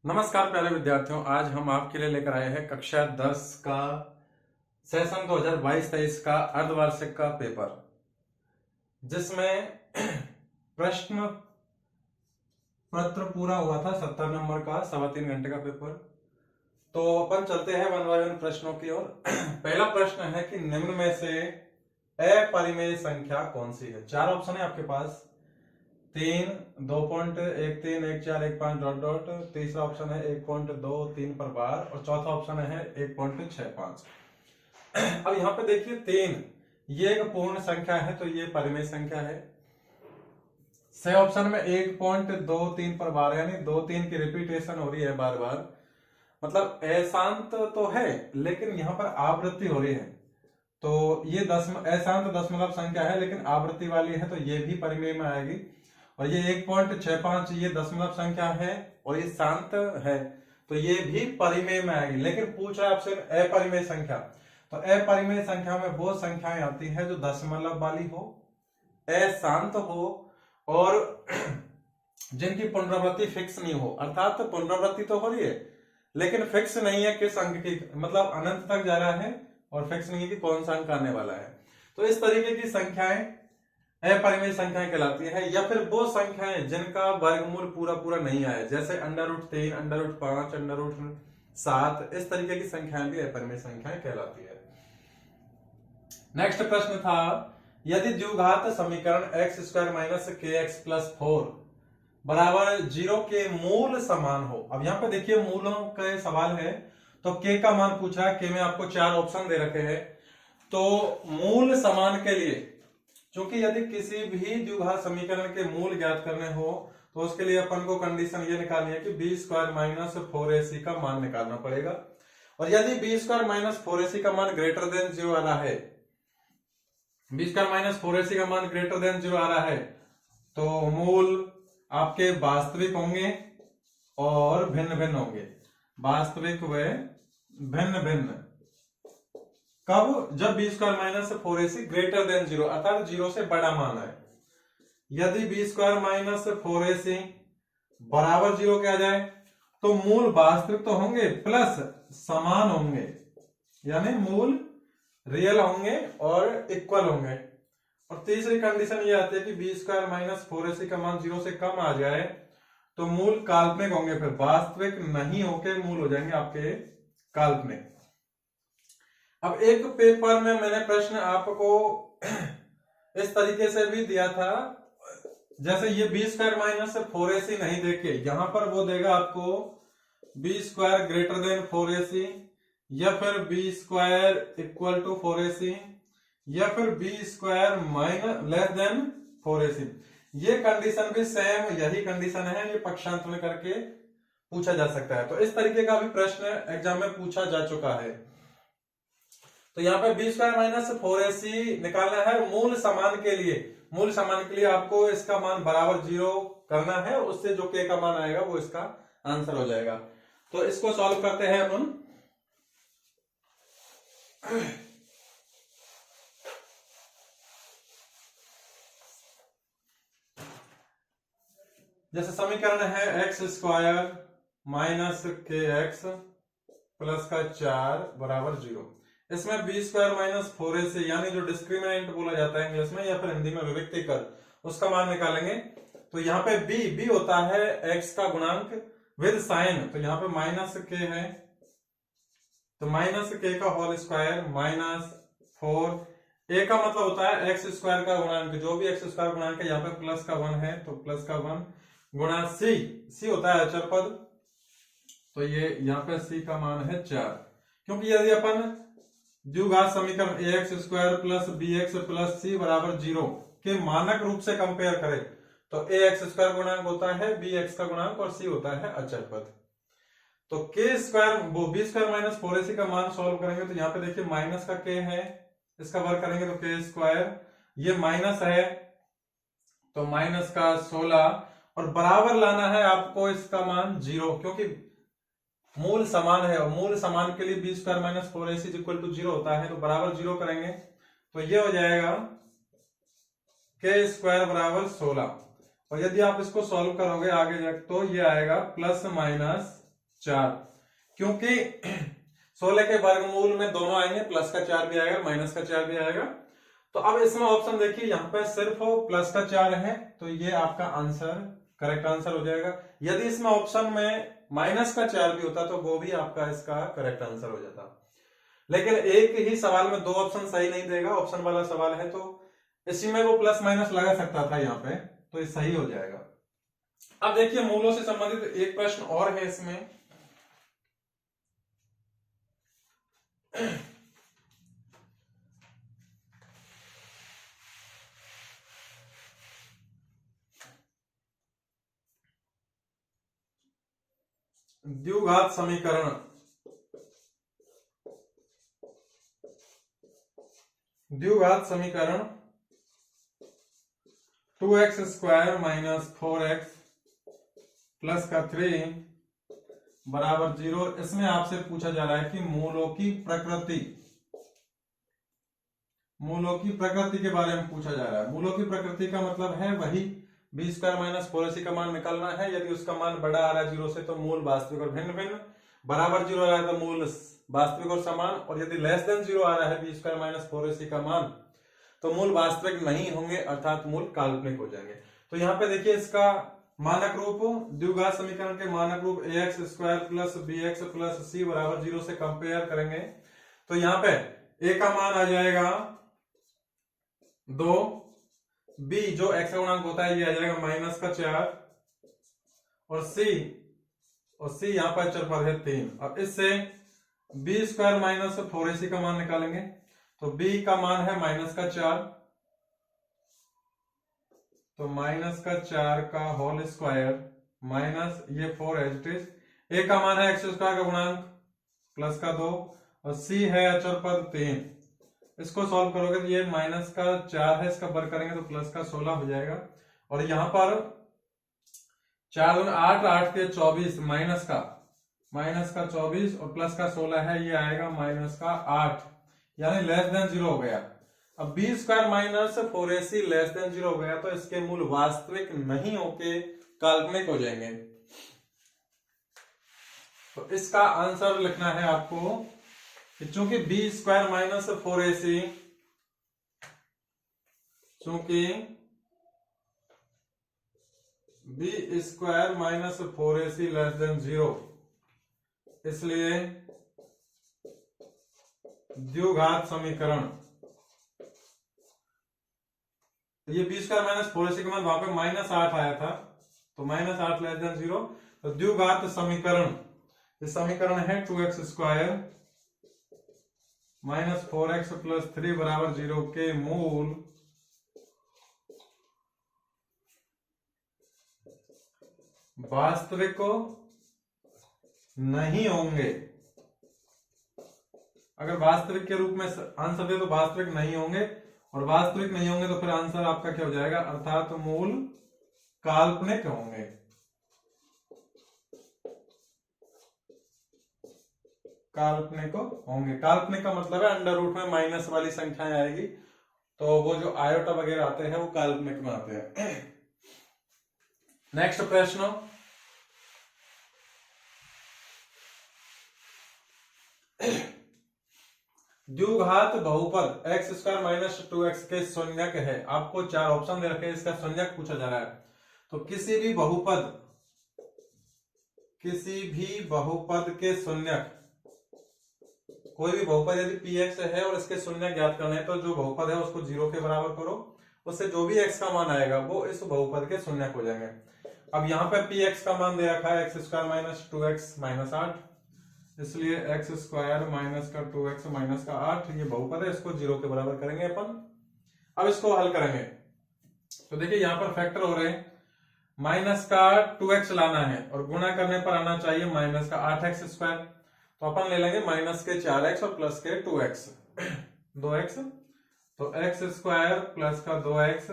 नमस्कार प्यारे विद्यार्थियों, आज हम आपके लिए लेकर आए हैं कक्षा 10 का सेशन 2022-23 का अर्धवार्षिक का पेपर, जिसमें प्रश्न पत्र पूरा हुआ था 70 नंबर का 3.25 घंटे का पेपर। तो अपन चलते हैं वन बाय वन प्रश्नों की ओर। पहला प्रश्न है कि निम्न में से अपरिमेय संख्या कौन सी है। चार ऑप्शन है आपके पास, 3, 2.13, 1, 4, 1, 5 डॉट डॉट। तीसरा ऑप्शन है 1.23 पर बार और चौथा ऑप्शन है 1.65। अब यहाँ पे देखिए 3 ये एक पूर्ण संख्या है तो ये परिमेय संख्या है। सही ऑप्शन में 1.23 पर बार यानी 2-3 की रिपीटेशन हो रही है बार बार, मतलब अशांत तो है लेकिन यहाँ पर आवृत्ति हो रही है। तो ये अशांत दशमलव संख्या है लेकिन आवृत्ति वाली है तो ये भी परिमेय में आएगी। और ये 1.65 ये दशमलव संख्या है और ये शांत है तो ये भी परिमेय में आएगी। लेकिन पूछ रहा है आपसे अपरिमेय संख्या, तो अपरिमेय संख्या में वो संख्याएं आती है जो दशमलव वाली हो, अशांत हो और जिनकी पुनरावृत्ति फिक्स नहीं हो। अर्थात पुनरावृत्ति तो हो रही है लेकिन फिक्स नहीं है किस अंक की, मतलब अनंत तक जा रहा है और फिक्स नहीं है कि कौन सा अंक आने वाला है। तो इस तरीके की संख्याएं अपरिमेय संख्याएं कहलाती है। या फिर वो संख्याएं जिनका वर्गमूल पूरा पूरा नहीं आया, जैसे √3, √5, √7, इस तरीके की संख्याएं भी अपरिमेय संख्याएं कहलाती है। नेक्स्ट प्रश्न था, यदि द्विघात समीकरण x² - kx + 4 बराबर 0 के मूल समान हो। अब यहाँ पे देखिए मूलों का सवाल है तो k का मान पूछ रहा है। k में आपको 4 ऑप्शन दे रखे हैं। तो मूल समान के लिए, क्योंकि यदि किसी भी द्विघात समीकरण के मूल ज्ञात करने हो तो उसके लिए अपन को कंडीशन ये निकालनी है कि b² - 4ac का मान निकालना पड़ेगा। और यदि b² - 4ac का मान ग्रेटर देन 0 आ रहा है, b² - 4ac का मान ग्रेटर देन 0 आ रहा है तो मूल आपके वास्तविक होंगे और भिन्न भिन्न होंगे। वास्तविक व भिन्न भिन्न कब? जब b² - 4ac ग्रेटर देन 0 अर्थात 0 से बड़ा मान है। यदि b² - 4ac बराबर 0 के आ जाए तो मूल वास्तविक तो होंगे प्लस समान होंगे, यानी मूल रियल होंगे और इक्वल होंगे। और तीसरी कंडीशन ये आती है कि b² - 4ac का मान 0 से कम आ जाए तो मूल काल्पनिक होंगे, फिर वास्तविक नहीं होके मूल हो जाएंगे आपके काल्पनिक। अब एक पेपर में मैंने प्रश्न आपको इस तरीके से भी दिया था, जैसे ये b² - 4ac नहीं देखे, यहां पर वो देगा आपको b² ग्रेटर देन 4ac या फिर b² = 4ac या फिर b² लेस देन 4ac। ये कंडीशन भी सेम यही कंडीशन है, ये पक्षांतरण करके पूछा जा सकता है। तो इस तरीके का भी प्रश्न एग्जाम में पूछा जा चुका है। तो यहाँ पे b² - 4ac निकालना है मूल समान के लिए। मूल समान के लिए आपको इसका मान बराबर 0 करना है, उससे जो k का मान आएगा वो इसका आंसर हो जाएगा। तो इसको सॉल्व करते हैं अपन। जैसे समीकरण है x² - kx + 4 बराबर 0। इसमें b² - 4ac यानी जो डिस्क्रिमिनेंट बोला जाता है इंग्लिश में या फिर हिंदी में विविक्ति कर, उसका मान निकालेंगे। तो यहाँ पे b होता है x का गुणांक विद साइन, तो यहाँ पे -k है तो -k का होल स्क्वायर -4। a का मतलब होता है x² का गुणांक, जो भी x² गुणांक है, यहाँ पे प्लस का 1 है तो प्लस का 1 गुणा c होता है अचर पद, तो ये यहाँ पे c का मान है 4। क्योंकि यदि अपन द्विघात समीकरण ax² + bx + c बराबर 0 के मानक रूप से कंपेयर करें तो ax² गुणांक होता है bx का गुणांक और c होता है अचर पद। तो b² - 4ac का मान सॉल्व करेंगे तो यहाँ पे देखिए माइनस का k है, इसका वर्ग करेंगे तो k², ये माइनस है तो माइनस का 16 और बराबर लाना है आपको इसका मान 0, क्योंकि मूल समान है और मूल समान के लिए b² - 4ac = 0 होता है। तो बराबर 0 करेंगे तो ये हो जाएगा k² = 16। और यदि आप इसको सॉल्व करोगे आगे जाके तो ये आएगा +- 4, क्योंकि 16 के वर्गमूल में दोनों आएंगे, प्लस का 4 भी आएगा, माइनस का 4 भी आएगा। तो अब इसमें ऑप्शन देखिए, यहाँ पे सिर्फ प्लस का 4 है, तो ये आपका आंसर, करेक्ट आंसर हो जाएगा। यदि इसमें ऑप्शन में माइनस का 4 भी होता तो वो भी आपका इसका करेक्ट आंसर हो जाता। लेकिन एक ही सवाल में दो ऑप्शन सही नहीं देगा, ऑप्शन वाला सवाल है, तो इसी में वो प्लस माइनस लगा सकता था यहाँ पे, तो ये सही हो जाएगा। अब देखिए मूलों से संबंधित एक प्रश्न और है इसमें। द्विघात समीकरण, द्विघात समीकरण 2x square minus 4x plus का 3 बराबर 0। इसमें आपसे पूछा जा रहा है कि मूलों की प्रकृति, मूलों की प्रकृति के बारे में पूछा जा रहा है। मूलों की प्रकृति का मतलब है वही बी स्क्वायर माइनस 4ac का मान निकालना है। यदि उसका मान बड़ा आ रहा है 0 से तो मूल वास्तविक और भिन्न भिन्न, बराबर 0 आ रहा है तो मूल वास्तविक और समान, और यदि लेस देन 0 आ रहा है बी स्क्वायर माइनस 4ac का मान तो मूल वास्तविक नहीं होंगे, अर्थात मूल काल्पनिक हो जाएंगे। तो यहाँ पे देखिए इसका मानक रूप, द्विघात समीकरण के मानक रूप ax square plus bx plus c बराबर 0 से कंपेयर करेंगे तो यहाँ पे a का मान आ जाएगा 2, b जो x का गुणांक होता है ये आ जाएगा माइनस का 4, और c यहाँ पर चर पद है 3। अब इससे b स्क्वायर माइनस 4ac का मान निकालेंगे तो b का मान है माइनस का 4, तो माइनस का 4 का होल स्क्वायर माइनस ये 4 एज इट इज, a का मान है एक्स स्क्वायर का गुणांक प्लस का 2, और c है अचर पद 3। इसको सॉल्व करोगे तो ये माइनस का 4 है, इसका वर्ग करेंगे तो प्लस का 16 हो जाएगा, और यहां पर 4 दूनी 8, 8 के 24, माइनस का 24 और प्लस का 16 है, ये आएगा माइनस का 8, यानी लेस देन 0 हो गया। अब B square minus 4ac less than 0 हो गया तो इसके मूल वास्तविक नहीं होके काल्पनिक हो जाएंगे। तो इसका आंसर लिखना है आपको कि चूंकि बी स्क्वायर माइनस 4ac, चूंकि B square minus 4ac less than 0, इसलिए द्विघात समीकरण, ये बी स्क्वायर माइनस 4ac के बाद वहां पे माइनस 8 आया था, तो माइनस 8 लेस देन 0, तो द्विघात समीकरण, ये समीकरण है 2x square minus 4x plus 3 बराबर 0 के मूल वास्तविक नहीं होंगे। अगर वास्तविक के रूप में आंसर दे तो वास्तविक नहीं होंगे, और वास्तविक नहीं होंगे तो फिर आंसर आपका क्या हो जाएगा, अर्थात मूल काल्पनिक होंगे। काल्पनिक होंगे, काल्पनिक का मतलब है अंडर रूट में माइनस वाली संख्याएं आएगी, तो वो जो आयोटा वगैरह आते हैं वो काल्पनिक में आते हैं। नेक्स्ट प्रश्न, द्विघात बहुपद x स्क्वायर माइनस 2x के शून्यक है। आपको 4 ऑप्शन दे रखे हैं, इसका शून्यक पूछा जा रहा है। तो किसी भी बहुपद के शून्यक, कोई भी बहुपद यदि px है और इसके शून्यक ज्ञात करने हैं तो जो बहुपद है उसको 0 के बराबर करो, उससे जो भी x का मान आएगा वो इस बहुपद के शून्यक हो जाएंगे। अब यहाँ पे px का मान दे रखा है x square minus 2x minus 8, इसलिए x स्क्वायर माइनस का 2x माइनस का 8 ये बहुपद है, इसको 0 के बराबर करेंगे अपन। अब इसको हल करेंगे तो देखिए यहाँ पर फैक्टर हो रहे हैं, माइनस का 2x लाना है और गुणा करने पर आना चाहिए माइनस का 8x स्क्वायर, तो अपन ले लेंगे माइनस के 4x और प्लस के 2x 2x, तो x स्क्वायर प्लस का 2x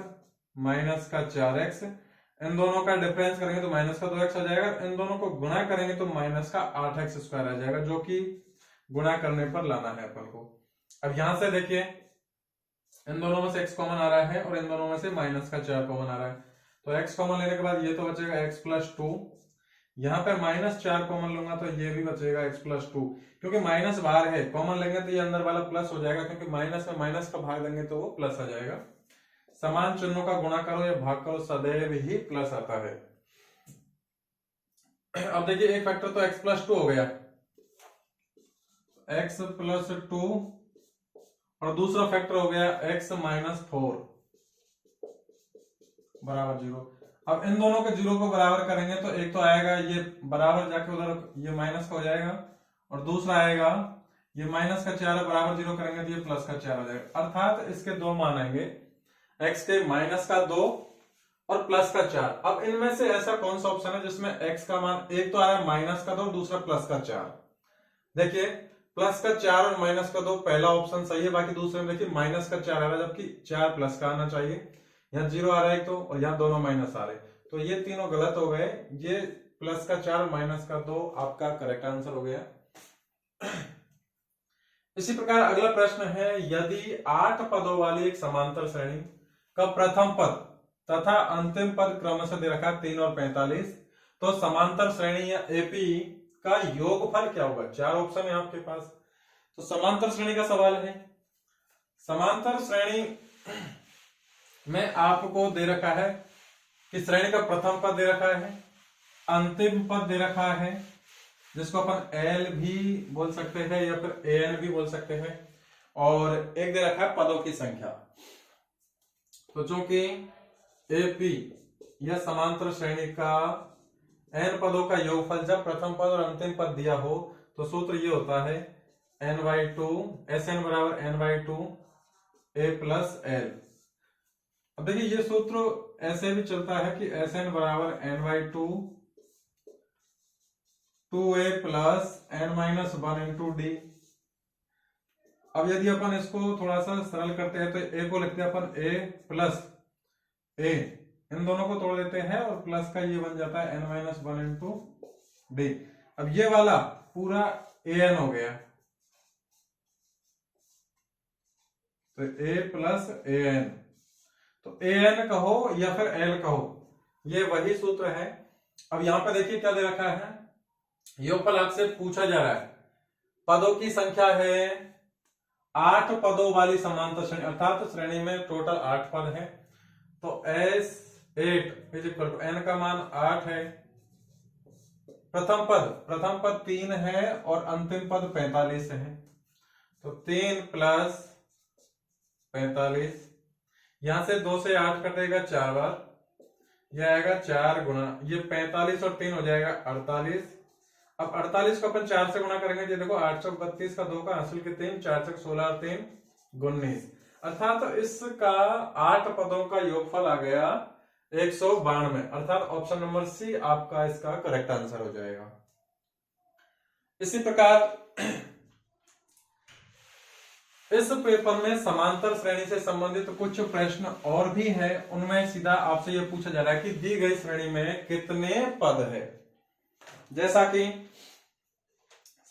माइनस का 4x, इन दोनों का डिफरेंस करेंगे तो माइनस का 2x आ जाएगा, इन दोनों को गुणा करेंगे तो माइनस का 8x स्क्वायर आ जाएगा, जो कि गुणा करने पर लाना है अपन को। अब यहां से देखिए इन दोनों में से x कॉमन आ रहा है और इन दोनों में से माइनस का 4 कॉमन आ रहा है, तो x कॉमन लेने के बाद ये तो बचेगा x प्लस 2, यहाँ पे -4 कॉमन लूंगा तो ये भी बचेगा x+2, क्योंकि माइनस बाहर है, कॉमन लेंगे तो ये अंदर वाला प्लस हो जाएगा, क्योंकि माइनस में माइनस का भाग देंगे तो वो प्लस आ जाएगा। समान चिन्हों का गुणा करो या भाग करो सदैव ही प्लस आता है। अब देखिए एक फैक्टर तो x+2 हो गया, x+2, और दूसरा फैक्टर हो गया x-4 बराबर 0। अब इन दोनों के 0 को बराबर करेंगे तो एक तो आएगा ये बराबर जाके उधर ये माइनस का हो जाएगा, और दूसरा आएगा ये -4 बराबर 0 करेंगे तो ये +4 हो जाएगा। अर्थात इसके दो मान आएंगे, x के -2 और +4। अब इनमें से ऐसा कौन सा ऑप्शन है जिसमें x का मान एक तो आ रहा है -2 और दूसरा +4। देखिए +4 और -2 पहला ऑप्शन सही है, बाकी दूसरे में देखिए -4 आ रहा है जबकि 4 प्लस का आना चाहिए, यहाँ 0 आ रहा है तो, और यहाँ दोनों माइनस आ रहे, तो ये तीनों गलत हो गए। ये +4 -2 आपका करेक्ट आंसर हो गया। इसी प्रकार अगला प्रश्न है, यदि 8 पदों वाली एक समांतर श्रेणी का प्रथम पद तथा अंतिम पद क्रमशः दे रखा 3 और 45, तो समांतर श्रेणी या एपी का योगफल क्या होगा? 4 ऑप्शन है आपके पास। तो समांतर श्रेणी का सवाल है। समांतर श्रेणी में आपको दे रखा है कि श्रेणी का प्रथम पद दे रखा है, अंतिम पद दे रखा है जिसको अपन एल भी बोल सकते हैं या फिर एन भी बोल सकते हैं, और एक दे रखा है पदों की संख्या। तो चूंकि एपी यह समांतर श्रेणी का n पदों का योगफल जब प्रथम पद और अंतिम पद दिया हो तो सूत्र ये होता है n/2 Sn बराबर n/2 a प्लस एल। अब देखिए ये सूत्र ऐसे भी चलता है कि Sn बराबर n/2 2a plus n-1 into D. अब यदि अपन इसको थोड़ा सा सरल करते हैं तो a को लिखते हैं अपन a प्लस a, इन दोनों को तोड़ देते हैं और प्लस का ये बन जाता है n-1 इंटू डी। अब ये वाला पूरा an हो गया, तो a प्लस an, तो an कहो या फिर l कहो, ये वही सूत्र है। अब यहां पर देखिए क्या दे रखा है, योगफल आपसे पूछा जा रहा है, पदों की संख्या है 8 पदों वाली समांतर श्रेणी, अर्थात श्रेणी में टोटल 8 पद है, तो S8 is equal to n का मान 8 है, प्रथम पद 3 है और अंतिम पद 45 है, तो 3 प्लस 45, यहां से 2 से 8 कटेगा 4 बार, यह आएगा 4 गुना ये 45 और 3 हो जाएगा 48। अब 48 को अपन 4 से गुणा करेंगे, ये देखो 8 चौक 32 का 2 का हासिल के 3, 4 चौक 16 3 19, अर्थात तो इसका 8 पदों का योगफल आ गया 192, अर्थात ऑप्शन नंबर सी आपका इसका करेक्ट आंसर हो जाएगा। इसी प्रकार इस पेपर में समांतर श्रेणी से संबंधित कुछ प्रश्न और भी हैं, उनमें सीधा आपसे यह पूछा जा रहा है कि दी गई श्रेणी में कितने पद है। जैसा कि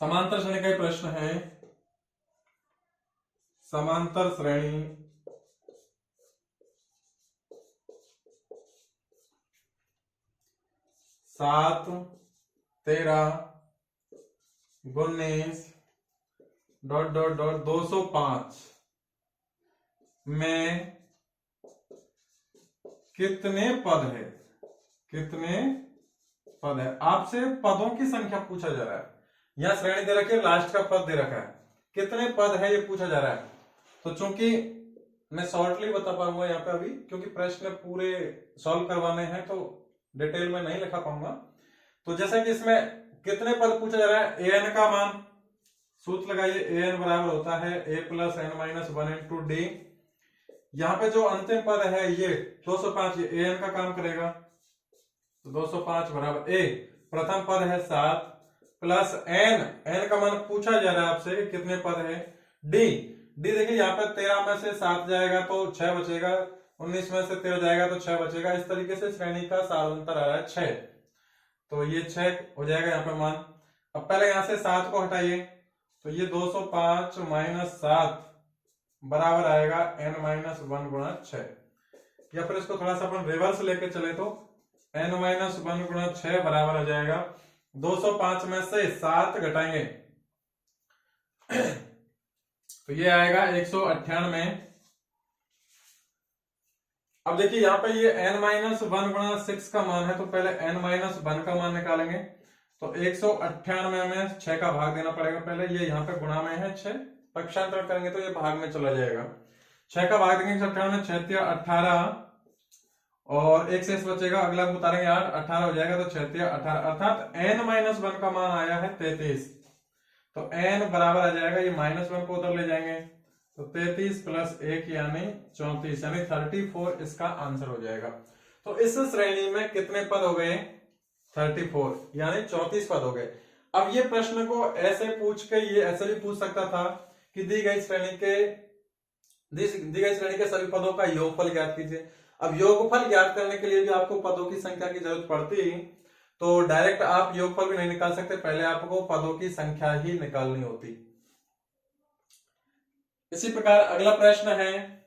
समांतर श्रेणी का प्रश्न है, समांतर श्रेणी सात 13 19 ... 205 में कितने पद है, कितने पद है, आपसे पदों की संख्या पूछा जा रहा है। यहां श्रेणी दे रखी है, लास्ट का पद दे रखा है, कितने पद है ये पूछा जा रहा है। तो चूंकि मैं शॉर्टली बता पाऊंगा यहाँ पे अभी, क्योंकि प्रश्न पूरे सॉल्व करवाने हैं तो डिटेल में नहीं लिखा पाऊंगा। तो जैसा कि इसमें कितने पद पूछा जा रहा है, an का मान सूत्र लगाइए, an बराबर होता है a plus n-1 into D. यहाँ पे जो अंतिम पद है ये 205, ये an का काम करेगा, तो 205 बराबर a, प्रथम पद है 7 प्लस n का मान पूछा जा रहा है आपसे कितने पद है, d देखिए यहाँ पे 13 में से 7 जाएगा तो 6 बचेगा, 19 में से 13 जाएगा तो 6 बचेगा। इस तरीके से श्रेणी का सारांतर आ रहा है 6, तो ये 6 हो जाएगा यहाँ पे मान। अब पहले यहाँ से 7 को हटाइए, तो ये 205 माइनस 7 बराबर आएगा n-1 गुणा 6, या फिर इसको थोड़ा सा अपन रिवर्स लेके चले तो n-1 गुणा 6 बराबर हो जाएगा 205 में से 7 घटाएंगे तो ये आएगा 198। अब देखिए यहाँ पे ये n-1 गुणा 6 का मान है, तो पहले n-1 का मान निकालेंगे। तो 198 में 6 का भाग देना पड़ेगा पहले, ये यहाँ पे गुणा में है 6, पक्षांतर करेंगे तो ये भाग में चला जाएगा। 6 का भाग देंगे 198 में, 6 18 और 1 शेष बचेगा, अगला उतारेंगे 8, 18 हो जाएगा, तो 6 18 अर्थात n-1 का मान आया है 33। तो n बराबर आ जाएगा, ये -1 को उधर ले जाएंगे तो 33 + 1 यानी 34 यानी 34 इसका आंसर हो जाएगा। तो इस श्रेणी में कितने पद हो गए? 34 यानी 34 पद हो गए। अब ये प्रश्न को ऐसे पूछ के ये ऐसे भी पूछ सकता था कि दी गई श्रेणी के सभी पदों का योगफल ज्ञात कीजिए। अब योगफल ज्ञात करने के लिए भी आपको पदों की संख्या की जरूरत पड़ती, तो डायरेक्ट आप योगफल भी नहीं निकाल सकते, पहले आपको पदों की संख्या ही निकालनी होती। इसी प्रकार अगला प्रश्न है,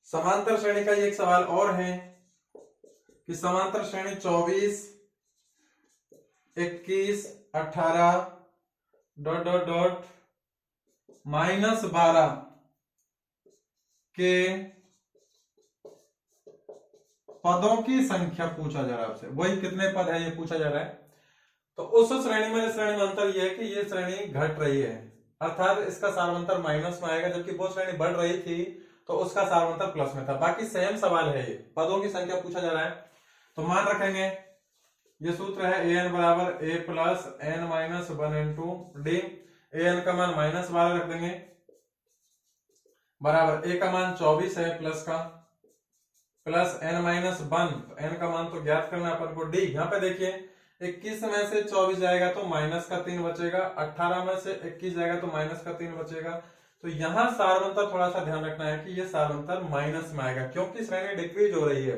समांतर श्रेणी का एक सवाल और है कि समांतर श्रेणी 24, 21, 18 ... -12 के पदों की संख्या पूछा जा रहा है आपसे। वही कितने पद है ये पूछा जा रहा है। तो उस श्रेणी में श्रेणी में अंतर यह है कि ये श्रेणी घट रही है, अर्थात इसका सार्वंतर माइनस में आएगा, जबकि वो श्रेणी बढ़ रही थी तो उसका सार्वंतर प्लस में था। बाकी सेम सवाल है, ये पदों की संख्या पूछा जा रहा है। तो मान रखेंगे ये सूत्र है an बराबर a plus n-1 into D. an का मान -12 रख देंगे बराबर a का मान 24 है प्लस का, प्लस n-1, n का मान तो ज्ञात करना अपन को d। यहाँ पे देखिए 21 में से 24 जाएगा तो -3 बचेगा, 18 में से 21 जाएगा तो -3 बचेगा। तो यहाँ सार्वंतर थोड़ा सा ध्यान रखना है कि ये सार्वंतर माइनस में आएगा, क्योंकि श्रेणी डिक्रीज हो रही है,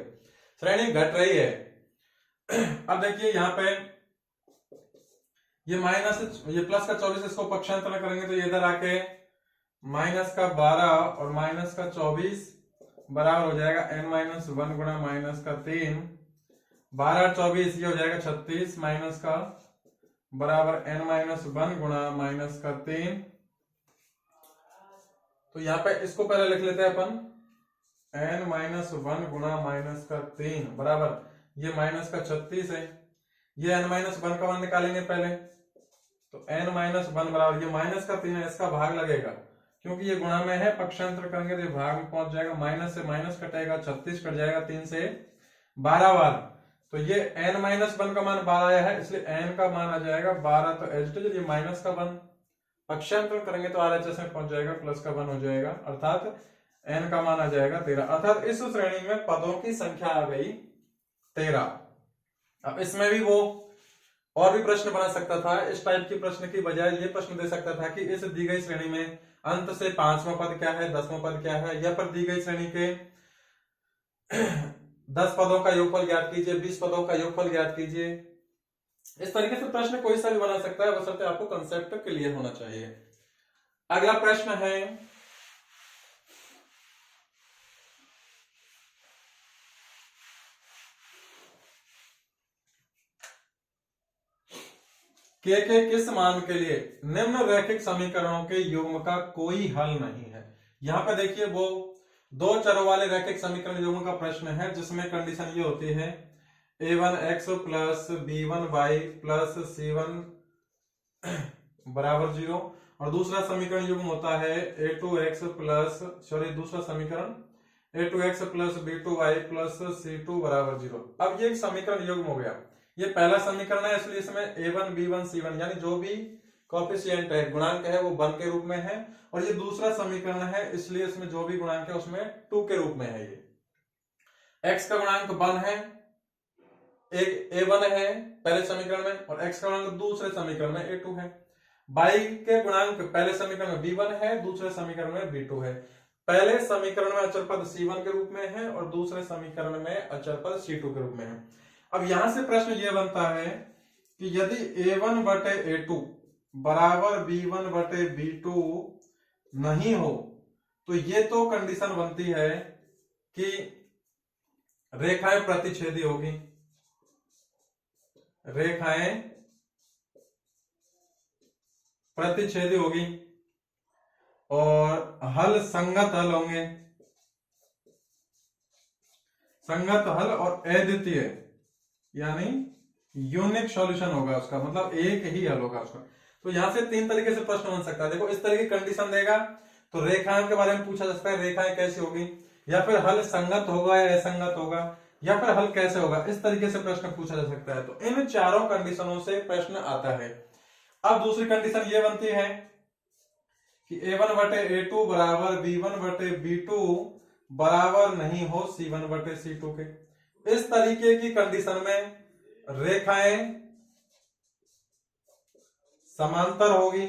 श्रेणी घट रही है। अब देखिए यहाँ पे ये प्लस का 24, इसको पक्षांतर करेंगे तो ये इधर आके -12 और -24 बराबर हो जाएगा n-1 गुणा -3, 12 और 24 ये हो जाएगा 36 माइनस का बराबर n-1 गुणा -3। तो यहाँ पे इसको पहले लिख लेते हैं अपन, n-1 गुणा -3 बराबर ये -36 है, ये n-1 का मान निकालेंगे पहले। तो n-1 बराबर ये -3 है, इसका भाग लगेगा क्योंकि ये गुणा में है, पक्षांतर करेंगे तो ये भाग में पहुंच जाएगा, माइनस से माइनस कटेगा, 36 कट जाएगा 3 से 12 बार। तो ये n-1 का मान 12 आया है, इसलिए n का मान आ जाएगा 12। तो एज इट इज ये माइनस का 1 पक्षांतर करेंगे तो RHS में पहुंच जाएगा, प्लस का 1 हो जाएगा, अर्थात n का मान आ जाएगा 13। अर्थात इस श्रेणी में पदों की संख्या आ गई 13। अब इसमें भी वो और भी प्रश्न बना सकता था, इस टाइप के प्रश्न की बजाय ये प्रश्न दे सकता था कि इस दी गई श्रेणी में अंत से 5वां पद क्या है, 10वां पद क्या है, या पर दी गई श्रेणी के 10 पदों का योगफल ज्ञात कीजिए, 20 पदों का योगफल ज्ञात कीजिए। इस तरीके से प्रश्न कोई सा भी बना सकता है, बशर्ते आपको कंसेप्ट क्लियर होना चाहिए। अगला प्रश्न है, के किस मान के लिए निम्न रैखिक समीकरणों के युग्म का कोई हल नहीं है। यहां पे देखिए वो 2 चरों वाले रैखिक समीकरण युग्म का प्रश्न है, जिसमें कंडीशन ये होती है a1x plus b1y plus c1 बराबर 0, और दूसरा समीकरण युग्म होता है a2x प्लस दूसरा समीकरण a2x plus b2y plus c2 बराबर 0। अब ये एक समीकरण युग्म हो गया, ये पहला समीकरण है, इसलिए इसमें a1 b1 c1 यानी जो भी कोएफिशिएंट है, गुणांक है, वो 1 के रूप में है, और ये दूसरा समीकरण है, इसलिए इसमें जो भी गुणांक है उसमें 2 के रूप में है। ये x का गुणांक 1 है, एक a1 है पहले समीकरण में, और x का गुणांक दूसरे समीकरण में a2 है। y के गुणांक पहले समीकरण में b1 है, दूसरे समीकरण में b2 है। पहले समीकरण में अचर पद c1 के रूप में है और दूसरे समीकरण में अचर पद c2 के रूप में है। अब यहां से प्रश्न यह बनता है कि यदि a1 बटे a2 बराबर b1 बटे b2 नहीं हो, तो ये तो कंडीशन बनती है कि रेखाएं प्रतिच्छेदी होगी, रेखाएं प्रतिच्छेदी होगी और हल संगत हल होंगे, संगत हल और अद्वितीय यानी यूनिक सॉल्यूशन होगा उसका, मतलब एक ही हल होगा उसका। तो यहां से तीन तरीके से प्रश्न बन सकता है। देखो इस तरह की कंडीशन देगा तो रेखाओं के बारे में पूछा जा सकता है, रेखाएं कैसी होगी, या फिर हल संगत होगा या असंगत होगा, या फिर हल कैसे होगा, इस तरीके से प्रश्न पूछा जा सकता है। तो इन चारों कंडीशनों से प्रश्न आता है। अब दूसरी कंडीशन ये बनती है कि a1 बटे a2 बराबर b1 बटे b2 बराबर नहीं हो c1 बटे c2 के। इस तरीके की कंडीशन में रेखाएं समांतर होगी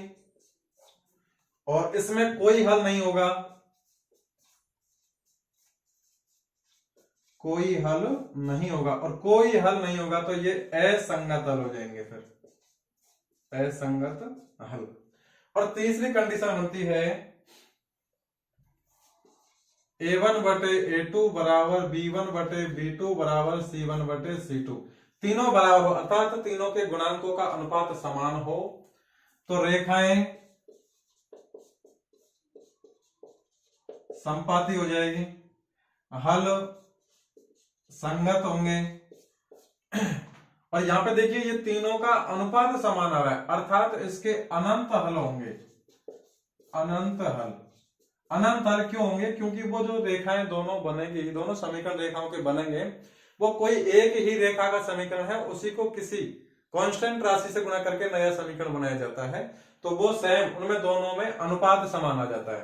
और इसमें कोई हल नहीं होगा, कोई हल नहीं होगा, और कोई हल नहीं होगा तो ये असंगत हल हो जाएंगे, फिर असंगत हल। और तीसरी कंडीशन बनती है a1 बटे a2 बराबर b1 बटे b2 बराबर c1 बटे c2, तीनों बराबर हो अर्थात तीनों के गुणांकों का अनुपात समान हो तो रेखाएं समपाती हो जाएगी, हल संगत होंगे। और यहां पे देखिए ये तीनों का अनुपात समान आ रहा है अर्थात इसके अनंत हल होंगे, अनंत हल। अनंत हल क्यों होंगे? क्योंकि वो जो रेखाएं दोनों बनेंगी, दोनों समीकरण रेखाओं के बनेंगे, वो कोई एक ही रेखा का समीकरण है, उसी को किसी कांस्टेंट राशि से गुणा करके नया समीकरण बनाया जाता है, तो वो सेम उनमें दोनों में अनुपात समान आ जाता है।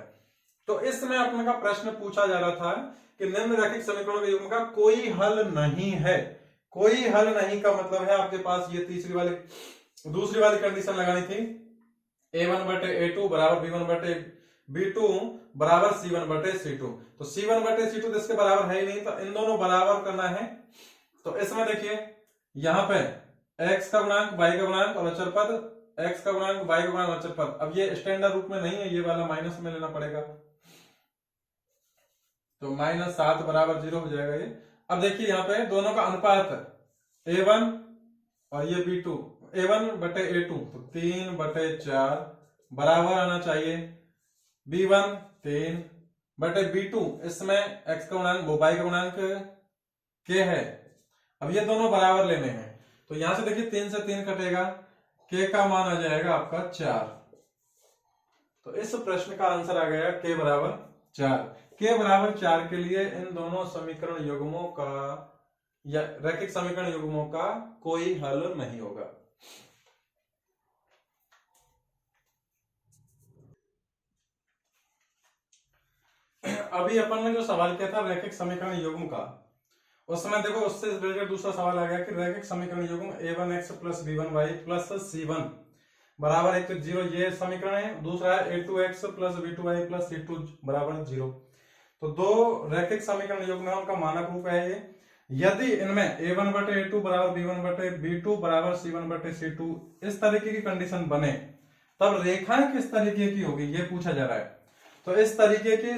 तो इसमें अपने का प्रश्न पूछा जा रहा था कि निम्नलिखित समीकरणों के युग्म का कोई हल नहीं है। कोई हल नहीं का मतलब है आपके पास ये दूसरी वाली कंडीशन लगानी थी, a1 बटे a2 बराबर b1 बटे b2 बराबर c1 बटे c2। तो c1 बटे c2 तो इसके बराबर है ही नहीं, तो इन दोनों बराबर करना है। तो इसमें देखिए यहां पे x का गुणांक y का गुणांक और अचर पद, x का गुणांक y का गुणांक अचर पद। अब ये स्टैंडर्ड रूप में नहीं है, ये वाला माइनस में लेना पड़ेगा, तो -7 बराबर 0 हो जाएगा ये। अब देखिए यहाँ पे दोनों का अनुपात a1 और ये b2, a1 बटे a2 तो 3 बटे 4 बराबर आना चाहिए b1 3 बटे b2, इसमें x का गुणांक वो y का गुणांक k है। अब ये दोनों बराबर लेने हैं, तो यहां से देखिए 3 से 3 कटेगा, k का मान आ जाएगा आपका 4। तो इस प्रश्न का आंसर आ गया k बराबर 4। k बराबर 4 के लिए इन दोनों समीकरण युग्मों का या रैखिक समीकरण युग्मों का कोई हल नहीं होगा। अभी अपन ने जो सवाल किया था रैखिक समीकरण युग्म का, उसमें देखो उससे रिलेटेड दूसरा सवाल आ गया कि रैखिक समीकरण युग्म a1x plus b1y plus c1 बराबर एक तो 0, ये समीकरण है। दूसरा है a2x plus b2y plus c2 बराबर 0। तो दो रैखिक समीकरण युग्म है, उनका मानक रूप है ये। यदि इनमें a1 बटे a2 बराबर b1 बटे b2 बराबर c1 बटे c2 इस तरीके की कंडीशन बने, तब रेखाएं किस तरीके की होगी ये पूछा जा रहा है। तो इस तरीके की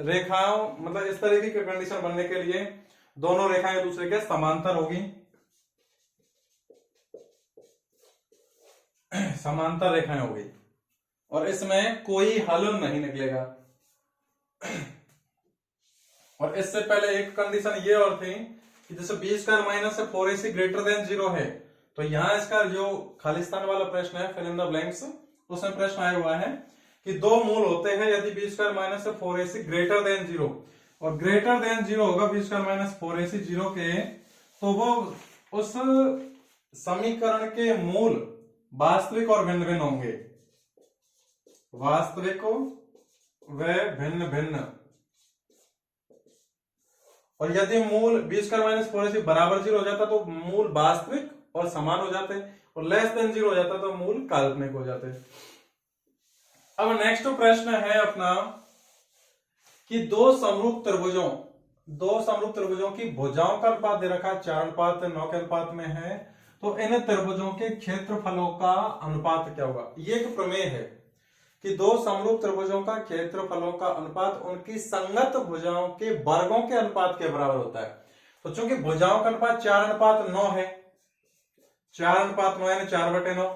रेखाओं मतलब इस तरीके की कंडीशन बनने के लिए दोनों रेखाएं एक दूसरे के समांतर होगी, समांतर रेखाएं होगी, और इसमें कोई हल नहीं निकलेगा। और इससे पहले एक कंडीशन ये और थी कि जैसे b square minus 4ac greater than 0 है, तो यहां इसका जो खालिस्तान वाला प्रश्न है फिल इन द ब्लैंक्स, उसमें प्रश्न आया हुआ है कि दो मूल होते हैं यदि b square minus 4ac greater than 0, और ग्रेटर देन 0 होगा b स्क्वायर माइनस 4ac 0 के, तो वो उस समीकरण के मूल वास्तविक और भिन्न भिन्न होंगे, वास्तविक व भिन्न भिन्न। और यदि मूल b स्क्वायर माइनस 4ac बराबर 0 हो जाता तो मूल वास्तविक और समान हो जाते, और लेस देन 0 हो जाता तो मूल काल्पनिक हो जाते। अब नेक्स्ट प्रश्न है अपना कि दो समरूप त्रिभुजों की भुजाओं का अनुपात दे रखा है 4:9 के अनुपात में है, तो इन त्रिभुजों के क्षेत्रफलों का अनुपात क्या होगा। ये एक प्रमेय है कि दो समरूप त्रिभुजों का क्षेत्रफलों का अनुपात उनकी संगत भुजाओं के वर्गों के अनुपात के बराबर होता है। तो चूंकि भुजाओं का अनुपात 4:9 है, 4:9 यानी 4/9,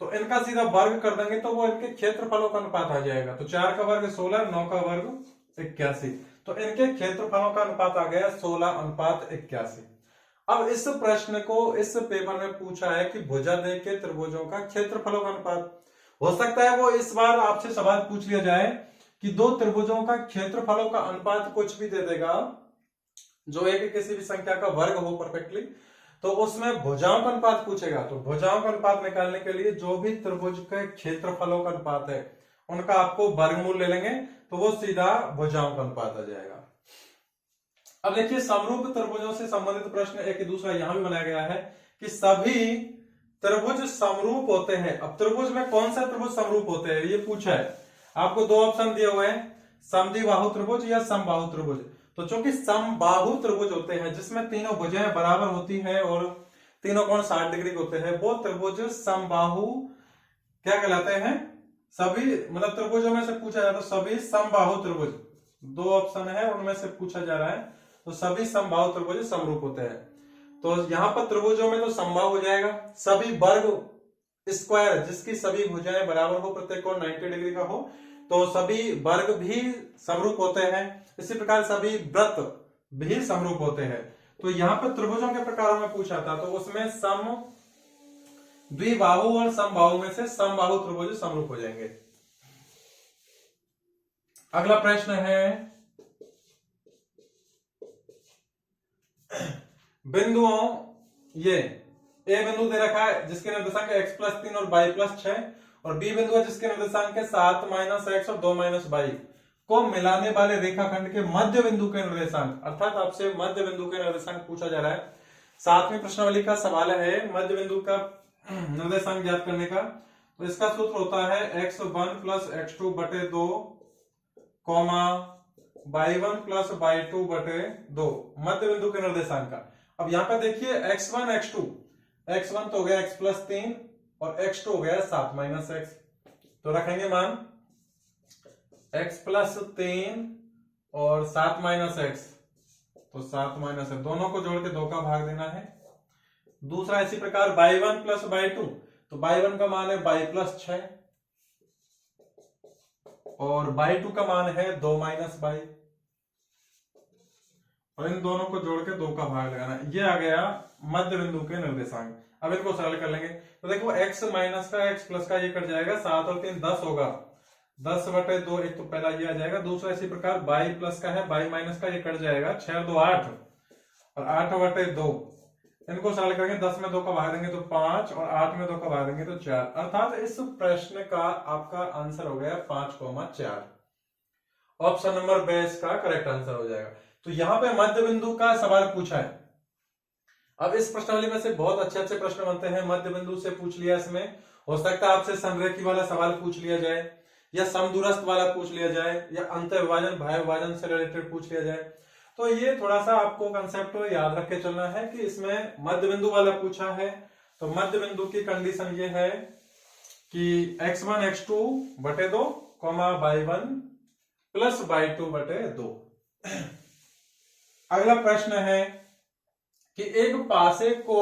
तो इनका सीधा वर्ग कर देंगे तो वो इनके क्षेत्रफलों का अनुपात आ जाएगा। तो 4 का वर्ग 16, 9 का वर्ग 81, तो इनके क्षेत्रफलों का अनुपात आ गया 16:81। अब इस प्रश्न को इस पेपर में पूछा है कि भुजा दे के त्रिभुजों का क्षेत्रफलों का अनुपात। हो सकता है वो इस बार आपसे सवाल पूछ लिया जाए कि दो त्रिभुजों का क्षेत्रफलों का अनुपात कुछ भी दे देगा जो एक किसी भी संख्या का वर्ग हो परफेक्टली, तो उसमें भुजाओं का अनुपात पूछेगा। तो भुजाओं का अनुपात निकालने के लिए जो भी त्रिभुज के क्षेत्रफलों का अनुपात है उनका आपको वर्गमूल ले लेंगे तो वो सीधा भुजाओं का अनुपात आ जाएगा। अब देखिए समरूप त्रिभुजों से संबंधित प्रश्न एक दूसरा यहां भी बनाया गया है कि सभी त्रिभुज समरूप होते हैं। अब त्रिभुज में कौन सा त्रिभुज समरूप होते हैं ये पूछा है। आपको दो ऑप्शन दिए हुए हैं, समद्विबाहु त्रिभुज या समबाहु त्रिभुज। तो चूंकि समबाहु त्रिभुज होते हैं जिसमें तीनों भुजाएं बराबर होती है और तीनों कोण 60 डिग्री के होते हैं, वो त्रिभुज समबाहु क्या कहलाते हैं? सभी मतलब त्रिभुजों में से पूछा जाए तो सभी समबाहु त्रिभुज, दो ऑप्शन है उनमें से पूछा जा रहा है, तो सभी समबाहु त्रिभुज समरूप होते हैं। तो यहां पर त्रिभुजों में तो समबाहु हो जाएगा, सभी वर्ग स्क्वायर जिसकी सभी भुजाएं बराबर हो, प्रत्येक कोण 90 डिग्री का हो, तो सभी वर्ग भी समरूप होते हैं। इसी प्रकार सभी वृत्त भी समरूप होते हैं। तो यहां पर त्रिभुजों के प्रकारों में पूछा था तो उसमें सम द्विबाहु और समबाहु में से समबाहु त्रिभुज समरूप हो जाएंगे। अगला प्रश्न है बिंदुओं, ये ए बिंदु दे रखा है जिसके निर्देशांक x+3 और y+6 और बी बिंदु है जिसके निर्देशांक 7 - x और 2 - y को मिलाने वाले रेखाखंड के मध्य बिंदु के निर्देशांक, अर्थात आपसे मध्य बिंदु के निर्देशांक पूछा जा रहा है। 7वीं प्रश्नावली का सवाल है मध्य बिंदु का निर्देशांक ज्ञात करने का। तो इसका सूत्र होता है x1 + x2 बटे 2, y1 + y2 बटे 2 मध्य बिंदु के निर्देशांक का। अब यहां पर देखिए x1 x2, x1 तो हो गया x+3 और x2 हो गया 7 - x, तो रखेंगे मान x+3 और 7 - x, तो 7 - x दोनों को जोड़ के 2 का भाग देना है। दूसरा इसी प्रकार y1 + y2, तो y1 का मान है y+6 और y2 का मान है 2 - y, और इन दोनों को जोड़ के 2 का भाग लगाना। ये आ गया मध्य बिंदु के निर्देशांक। अब इनको सरल कर लेंगे तो देखो x माइनस का x प्लस का ये कट जाएगा, 7 और 3 10 होगा, 10 बटे 2, एक तो पहला ये आ जाएगा। दूसरा इसी प्रकार y प्लस का है, y माइनस का ये कट जाएगा, 6 और 2 8 और 8 बटे 2, इनको सरल करेंगे, 10 में 2 का भाग देंगे तो 5 और 8 में 2 का भाग देंगे तो 4, अर्थात इस प्रश्न का आपका आंसर हो गया 5,4। ऑप्शन नंबर बी इसका करेक्ट आंसर हो जाएगा। तो यहां पे मध्य बिंदु का सवाल पूछा है। अब इस प्रश्नावली में से बहुत अच्छे प्रश्न बनते हैं, मध्य बिंदु से पूछ लिया, इसमें हो सकता है आपसे संरेखी वाला सवाल पूछ लिया जाए या समदूरस्थ वाला पूछ लिया जाए या अंतर्विभाजन भाय विभाजन से रिलेटेड पूछ लिया जाए। तो ये थोड़ा सा आपको कंसेप्ट याद रख के चलना है कि इसमें मध्य बिंदु वाला पूछा है। तो मध्य बिंदु की कंडीशन ये है कि x1 x2 बटे 2, y1 + y2 बटे 2। अगला प्रश्न है कि एक पासे को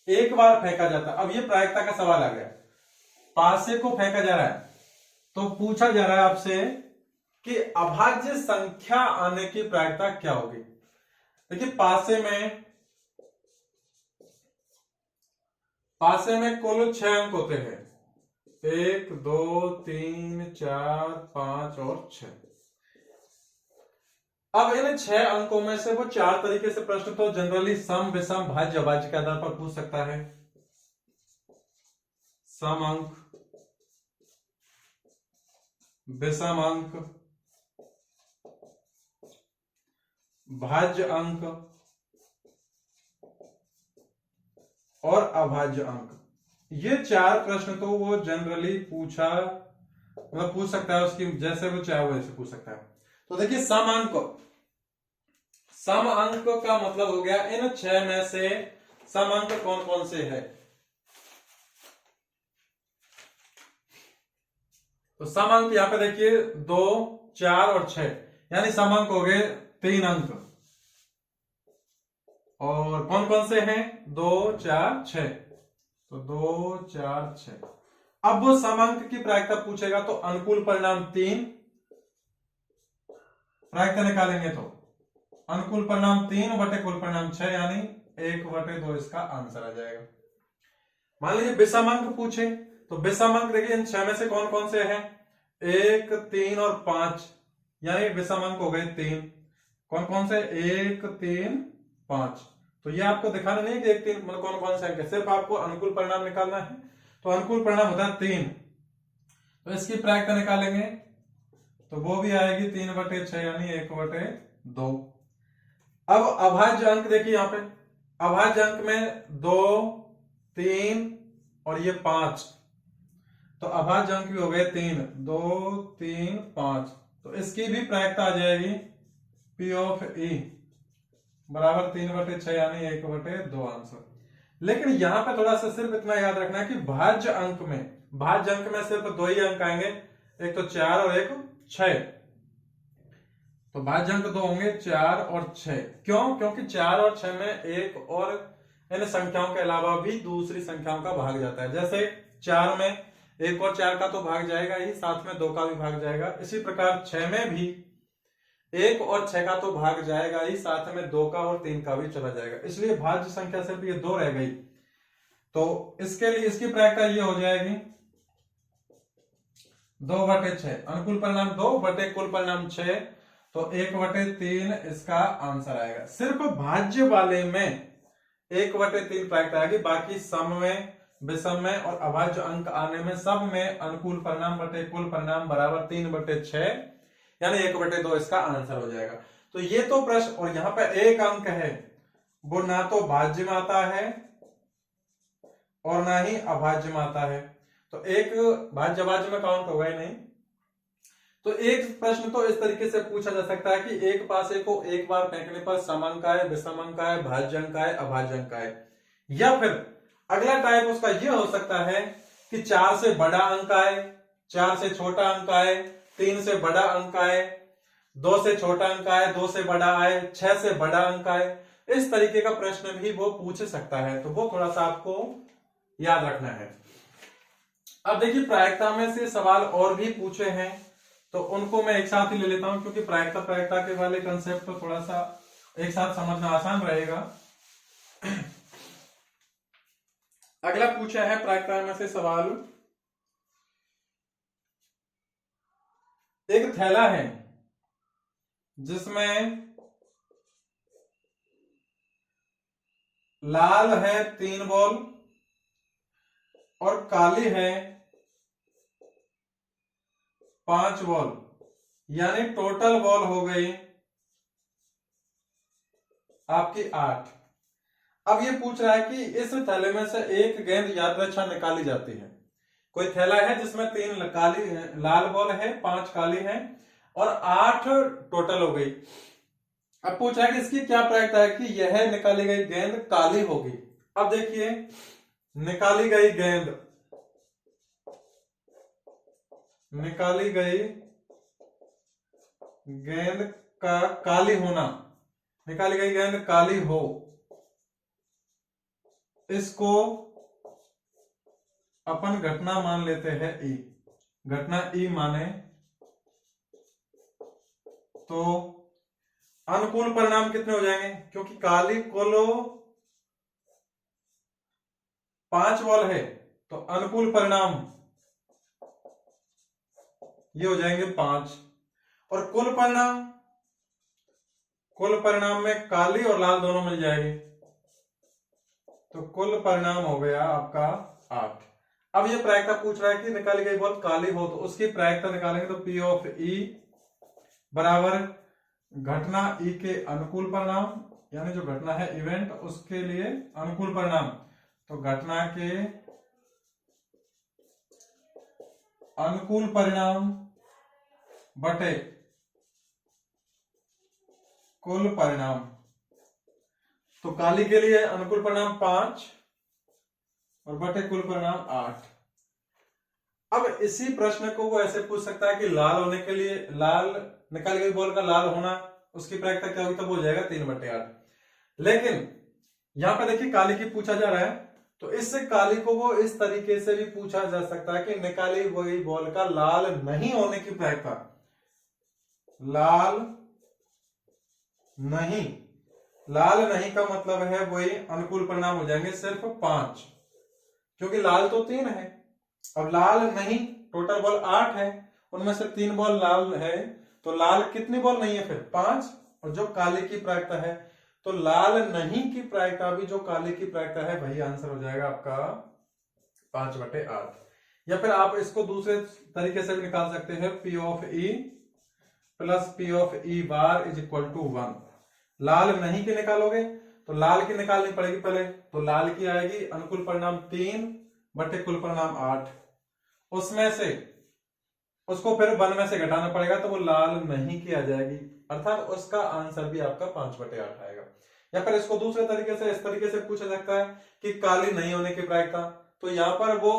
एक बार फेंका जाता, अब ये प्रायिकता का सवाल आ गया, पासे को फेंका जा रहा है तो पूछा जा रहा है आपसे कि अभाज्य संख्या आने की प्रायिकता क्या होगी। देखिए पासे में कुल 6 अंक होते हैं, 1 2 3 4 5 और 6। अब इन 6 अंकों में से वो 4 तरीके से प्रश्न तो जनरली सम विषम भाज्य अभाज्य के आधार पर पूछ सकता है। सम अंक, विषम अंक, भाज्य अंक और अभाज्य अंक, ये 4 प्रश्न तो वो जनरली पूछ सकता है, उसकी जैसे वो चाहे वैसे पूछ सकता है। तो देखिए सम अंक का मतलब हो गया इन 6 में से सम अंक कौन कौन से है। तो सम अंक यहाँ पे देखिए 2, 4 और 6, यानी सम अंक हो गए 3 अंक। और कौन कौन से हैं? 2, 4, 6। तो 2, 4, 6। अब वो सम अंक की प्रायिकता पूछेगा तो अनुकूल परिणाम 3, प्रायिकता निकालेंगे तो अनुकूल परिणाम 3 बटे कुल परिणाम 6, यानी 1/2 इसका आंसर आ जाएगा। मान लीजिए विषम अंक पूछे तो विषम अंक देखिए इन 6 में से कौन कौन से हैं? 1, 3 और 5, यानी विषम अंक हो गए 3। कौन कौन से? 1, 3, 5। तो ये आपको दिखाना नहीं है कि 1, 3 मतलब कौन कौन से अंक है, सिर्फ आपको अनुकूल परिणाम निकालना है। तो अनुकूल परिणाम होता है 3, तो इसकी प्रायिकता निकालेंगे तो वो भी आएगी 3/6, यानी 1/2। अब अभाज्य अंक देखिए यहाँ पे, अभाज्य अंक में 2, 3 और ये 5, तो अभाज्य अंक भी हो गए 3, 2, 3, 5। तो इसकी भी प्रायिकता आ जाएगी P ऑफ E बराबर 3/6, यानी 1/2 आंसर। लेकिन यहां पे थोड़ा सा सिर्फ इतना याद रखना है कि भाज्य अंक में सिर्फ 2 ही अंक आएंगे, एक तो 4 और एक 6। तो भाज्य अंक 2 होंगे 4 और 6। क्यों? क्योंकि 4 और 6 में एक और इन संख्याओं के अलावा भी दूसरी संख्याओं का भाग जाता है। जैसे 4 में 1 और 4 का तो भाग जाएगा ही, साथ में 2 का भी भाग जाएगा। इसी प्रकार 6 में भी 1 और 6 का तो भाग जाएगा ही, साथ में 2 का और 3 का भी चला जाएगा। इसलिए भाज्य संख्या सिर्फ ये 2 रह गई। तो इसके लिए इसकी प्रायिकता ये हो जाएगी 2/6। अनुकूल परिणाम 2 बटे कुल परिणाम 6, तो 1/3 इसका आंसर आएगा। सिर्फ भाज्य वाले में 1/3 प्रायिकता आएगी, बाकी सम में, विषम में और अभाज्य अंक आने में सब में अनुकूल परिणाम बटे कुल परिणाम बराबर 3/6, यानी 1/2 इसका आंसर हो जाएगा। तो ये तो प्रश्न, और यहां पे एक अंक है वो ना तो भाज्य में आता है और ना ही अभाज्य में आता है, तो एक भाज्य अभाज्य में काउंट होगा ही नहीं। तो एक प्रश्न तो इस तरीके से पूछा जा सकता है कि एक पासे को एक बार फेंकने पर सम अंक आए, विषम अंक आए, भाज्य अंक आए, अभाज्य अंक आए। या फिर अगला टाइप उसका यह हो सकता है कि 4 से बड़ा अंक आए, 4 से छोटा अंक आए, 3 से बड़ा अंक आए, 2 से छोटा अंक आए, 2 से बड़ा आए, 6 से बड़ा अंक आए। इस तरीके का प्रश्न भी वो पूछ सकता है, तो वो थोड़ा सा आपको याद रखना है। अब देखिए प्रायिकता में से सवाल और भी पूछे हैं, तो उनको मैं एक साथ ही ले लेता हूं, क्योंकि प्रायिकता के वाले कंसेप्ट को थोड़ा सा एक साथ समझना आसान रहेगा। अगला पूछा है प्रायिकता में से सवाल, एक थैला है जिसमें लाल है 3 बॉल और काली है 5 बॉल, यानी टोटल बॉल हो गई आपकी 8। अब ये पूछ रहा है कि इस थैले में से एक गेंद यादृच्छा निकाली जाती है। कोई थैला है जिसमें 3 काली लाल बॉल है, 5 काली है और 8 टोटल हो गई। अब पूछ रहा है कि इसकी क्या प्रायिकता है कि यह निकाली गई गेंद काली होगी। अब देखिए निकाली गई गेंद का काली होना, निकाली गई गेंद काली हो, इसको अपन घटना मान लेते हैं ई। घटना ई माने तो अनुकूल परिणाम कितने हो जाएंगे, क्योंकि काली कुल 5 बॉल है, तो अनुकूल परिणाम ये हो जाएंगे 5। और कुल परिणाम में काली और लाल दोनों मिल जाएगी, तो कुल परिणाम हो गया आपका 8। अब ये प्रायिकता पूछ रहा है कि निकाली गई बॉल काली हो, तो उसकी प्रायिकता निकालेंगे तो P ऑफ E बराबर घटना E के अनुकूल परिणाम, यानी जो घटना है इवेंट उसके लिए अनुकूल परिणाम, तो घटना के अनुकूल परिणाम बटे कुल परिणाम। तो काली के लिए अनुकूल परिणाम 5 और बटे कुल परिणाम 8। अब इसी प्रश्न को वो ऐसे पूछ सकता है कि लाल होने के लिए, लाल निकाली गई बॉल का लाल होना, उसकी प्रायिकता क्या होगी, तब हो जाएगा 3/8। लेकिन यहां पर देखिए काली की पूछा जा रहा है, तो इससे काली को वो इस तरीके से भी पूछा जा सकता है कि निकाली गई बॉल का लाल नहीं होने की प्रायिकता, लाल नहीं, लाल नहीं का मतलब है वही अनुकूल परिणाम हो जाएंगे सिर्फ 5, क्योंकि लाल तो 3 है। अब लाल नहीं, टोटल बॉल 8 है, उनमें से 3 बॉल लाल है, तो लाल कितनी बॉल नहीं है फिर 5, और जो काले की प्रायिकता है, तो लाल नहीं की प्रायिकता भी जो काले की प्रायिकता है वही आंसर हो जाएगा आपका 5/8। या फिर आप इसको दूसरे तरीके से भी निकाल सकते हैं, P of E plus P of E bar is equal to 1। लाल नहीं की निकालोगे तो लाल की निकालनी पड़ेगी पहले, तो लाल की आएगी अनुकूल परिणाम 3 कुल परिणाम 8, उसमें से उसको फिर 1 में से घटाना पड़ेगा, तो वो लाल नहीं की आ जाएगी, अर्थात उसका आंसर भी आपका 5/8 आएगा। या फिर इसको दूसरे तरीके से इस तरीके से पूछा सकता है कि काली नहीं होने की प्रायिकता, तो यहाँ पर वो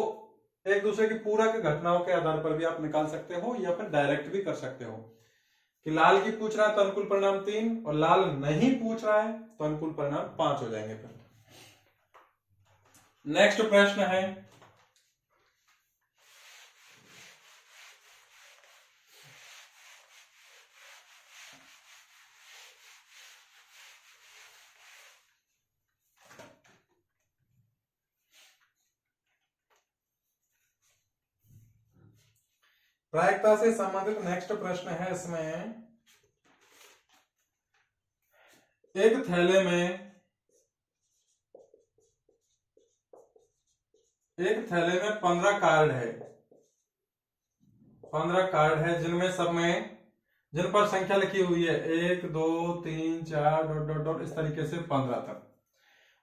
एक दूसरे की पूरक घटनाओं के आधार पर भी आप निकाल सकते हो, या फिर डायरेक्ट भी कर सकते हो कि लाल की पूछ रहा है तो अनुकूल परिणाम 3, और लाल नहीं पूछ रहा है तो अनुकूल परिणाम 5 हो जाएंगे। फिर नेक्स्ट प्रश्न है, प्रायिकता से संबंधित नेक्स्ट प्रश्न है। इसमें एक थैले में 15 कार्ड है, 15 कार्ड है, जिनमें सब में जिन पर संख्या लिखी हुई है 1 2 3 4 डॉट डॉट डॉट इस तरीके से 15 तक,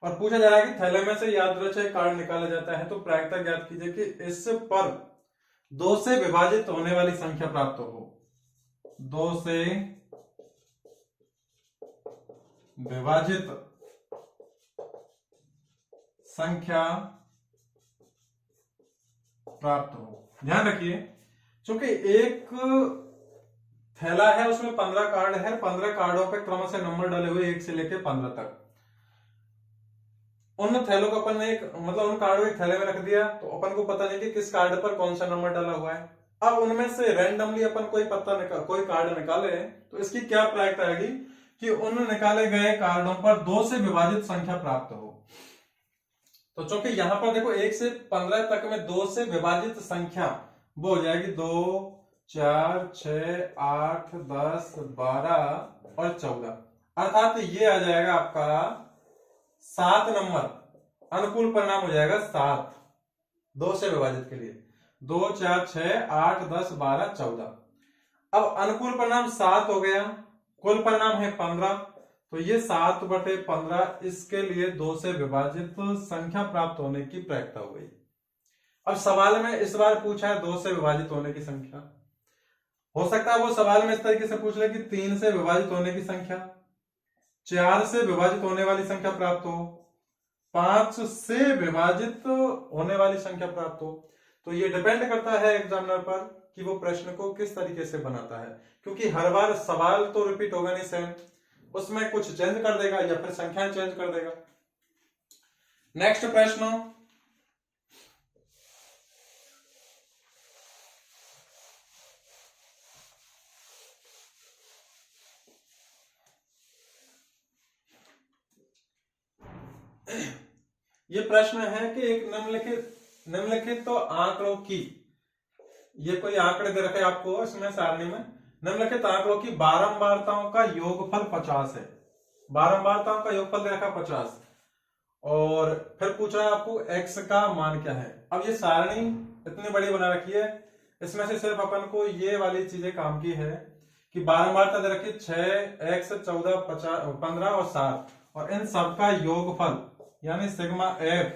और पूछा जा रहा है कि थैले में से यादृच्छिक कार्ड निकाला जाता है, तो प्रायिकता ज्ञात कीजिए कि इस पर 2 से विभाजित होने वाली संख्या प्राप्त हो, 2 से विभाजित संख्या प्राप्त हो। ध्यान रखिए, क्योंकि एक थैला है उसमें 15 कार्ड है, 15 कार्डों पे क्रम से नंबर डाले हुए 1 से लेकर 15 तक। उन थैलों को अपन ने मतलब उन कार्ड को एक थैले में रख दिया, तो अपन को पता नहीं कि किस कार्ड पर कौन सा नंबर डाला हुआ है। अब उनमें से रैंडमली अपन कोई कार्ड निकाले, तो इसकी क्या प्रायिकता आएगी कि उन निकाले गए कार्डों पर 2 से विभाजित संख्या प्राप्त हो। तो चूंकि यहां पर देखो 1 से 15 तक में 2 से विभाजित संख्या वो हो जाएगी 2 4 6 8 10 12 और 14, अर्थात ये आ जाएगा आपका 7 नंबर, अनुकूल परिणाम हो जाएगा 7 2 से विभाजित के लिए, 2 4 6 8 10 12 14। अब अनुकूल परिणाम 7 हो गया, कुल परिणाम है 15, तो ये 7/15 इसके लिए 2 से विभाजित संख्या प्राप्त होने की प्रायिकता हो गई। अब सवाल में इस बार पूछा है 2 से विभाजित होने की संख्या, हो सकता है वो सवाल में इस तरीके से पूछ ले कि 3 से विभाजित होने की संख्या, 4 से विभाजित होने वाली संख्या प्राप्त हो, 5 से विभाजित होने वाली संख्या प्राप्त हो। तो ये डिपेंड करता है एग्जामिनर पर कि वो प्रश्न को किस तरीके से बनाता है, क्योंकि हर बार सवाल तो रिपीट होगा नहीं सेम, उसमें कुछ चेंज कर देगा या फिर संख्याएं चेंज कर देगा। नेक्स्ट प्रश्न, ये प्रश्न है कि एक निम्नलिखित तो आंकड़ों की, ये कोई आंकड़े दे रखे आपको इसमें सारणी में, निम्नलिखित आंकड़ों की बारंबारताओं का योगफल 50 है, बारंबारताओं का योगफल दे रखा 50, और फिर पूछा है आपको x का मान क्या है। अब ये सारणी इतनी बड़ी बना रखी है, इसमें से सिर्फ अपन को ये वाली चीजें काम की है कि बारंबारता दे रखी 6 x 14 15 और 7, और इन सबका योगफल यानी सिग्मा f,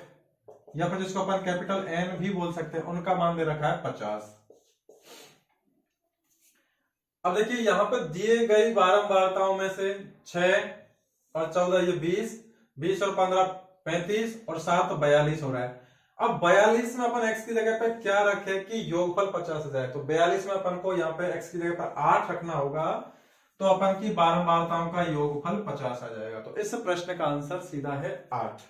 या फिर जिसको अपन कैपिटल N भी बोल सकते हैं, उनका मान दे रखा है 50। अब देखिए यहां पर दिए गई बारंबारताओं में से 6 और 14 ये 20 और 15 35 और 7 42 हो रहा है। अब 42 में अपन x की जगह पे क्या रखे कि योगफल 50 आ जाए, तो 42 में अपन को यहाँ पे x की जगह पर 8 रखना होगा, तो अपन की बारंबारताओं का योगफल 50 आ जाएगा। तो इस प्रश्न का आंसर सीधा है 8।